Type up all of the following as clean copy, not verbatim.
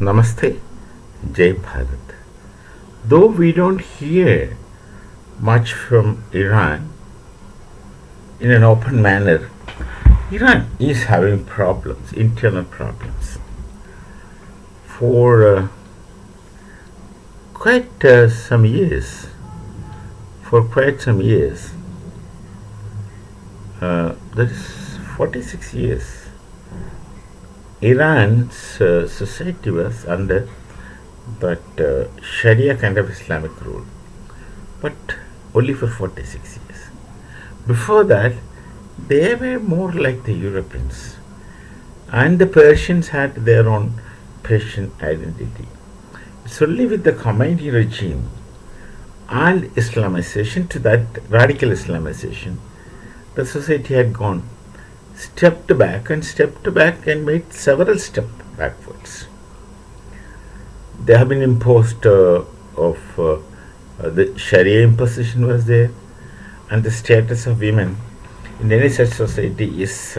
Namaste, Jai Bharat. Though we don't hear much from Iran in an open manner, Iran is having problems, internal problems. For quite some years, that is 46 years, Iran's society was under that Sharia kind of Islamic rule, but only for 46 years. Before that, they were more like the Europeans, and the Persians had their own Persian identity. It's only with the Khomeini regime and Islamization, to that radical Islamization, the society had gone stepped back and made several steps backwards. They have been imposed the Sharia imposition was there, and the status of women in any such society is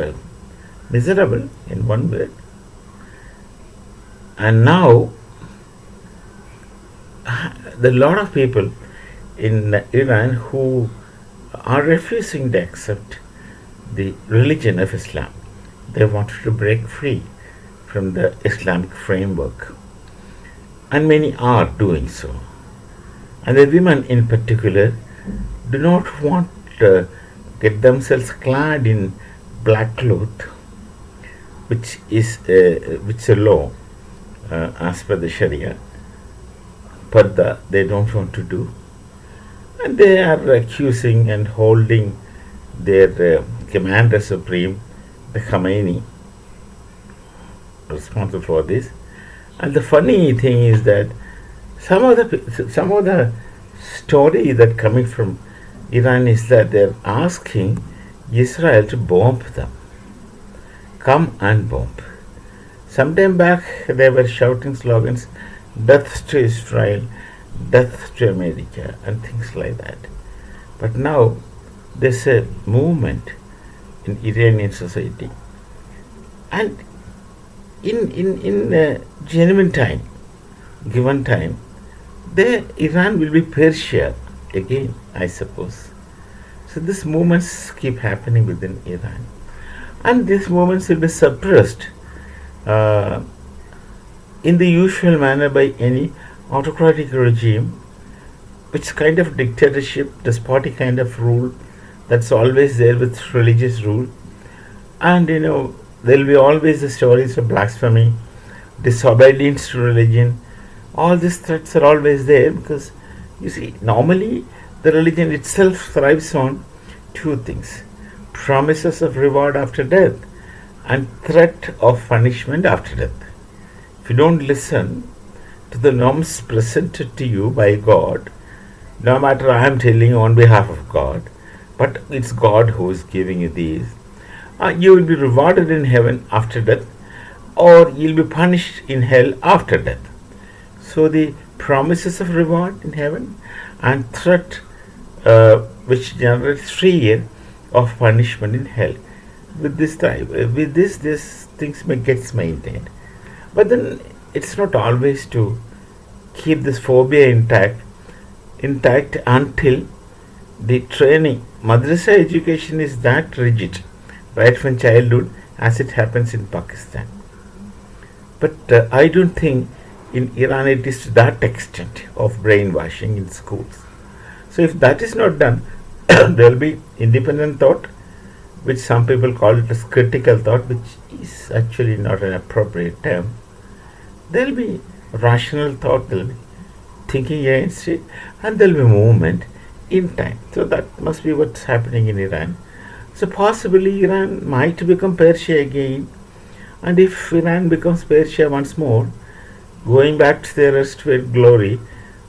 miserable, in one word. And now there are a lot of people in Iran who are refusing to accept the religion of Islam. They wanted to break free from the Islamic framework, and many are doing so. And the women in particular do not want to get themselves clad in black cloth, which is a law as per the Sharia. Parda they don't want to do, and they are accusing and holding their commander supreme, the Khomeini, responsible for this. And the funny thing is that some of the story that coming from Iran is that they're asking Israel to bomb them. Come and bomb. Sometime back they were shouting slogans, death to Israel, death to America, and things like that. But now there's a movement in Iranian society, and in genuine time, given time, Iran will be Persia again, I suppose. So these movements keep happening within Iran, and these movements will be suppressed in the usual manner by any autocratic regime, which kind of dictatorship, despotic kind of rule that's always there with religious rule. And there will be always the stories of blasphemy, disobedience to religion. All these threats are always there because, you see, normally the religion itself thrives on two things: promises of reward after death and threat of punishment after death. If you don't listen to the norms presented to you by God, no matter I am telling on behalf of God, but it's God who is giving you these, you will be rewarded in heaven after death, or you'll be punished in hell after death. So the promises of reward in heaven and threat which generates fear of punishment in hell. With this things gets maintained. But then it's not always to keep this phobia intact until the training. Madrasa education is that rigid right from childhood, as it happens in Pakistan. But I don't think in Iran it is to that extent of brainwashing in schools. So if that is not done, there will be independent thought, which some people call it as critical thought, which is actually not an appropriate term. There will be rational thought, there will be thinking against it, and there will be movement in time. So that must be what's happening in Iran. So possibly Iran might become Persia again, and if Iran becomes Persia once more, going back to their erstwhile glory,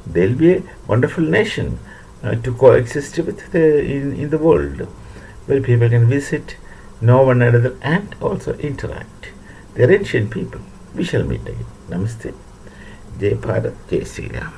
they'll be a wonderful nation to coexist with in the world, where people can visit, know one another, and also interact. They're ancient people. We shall meet again. Namaste. Jai Bharat, Jai Sri Ram.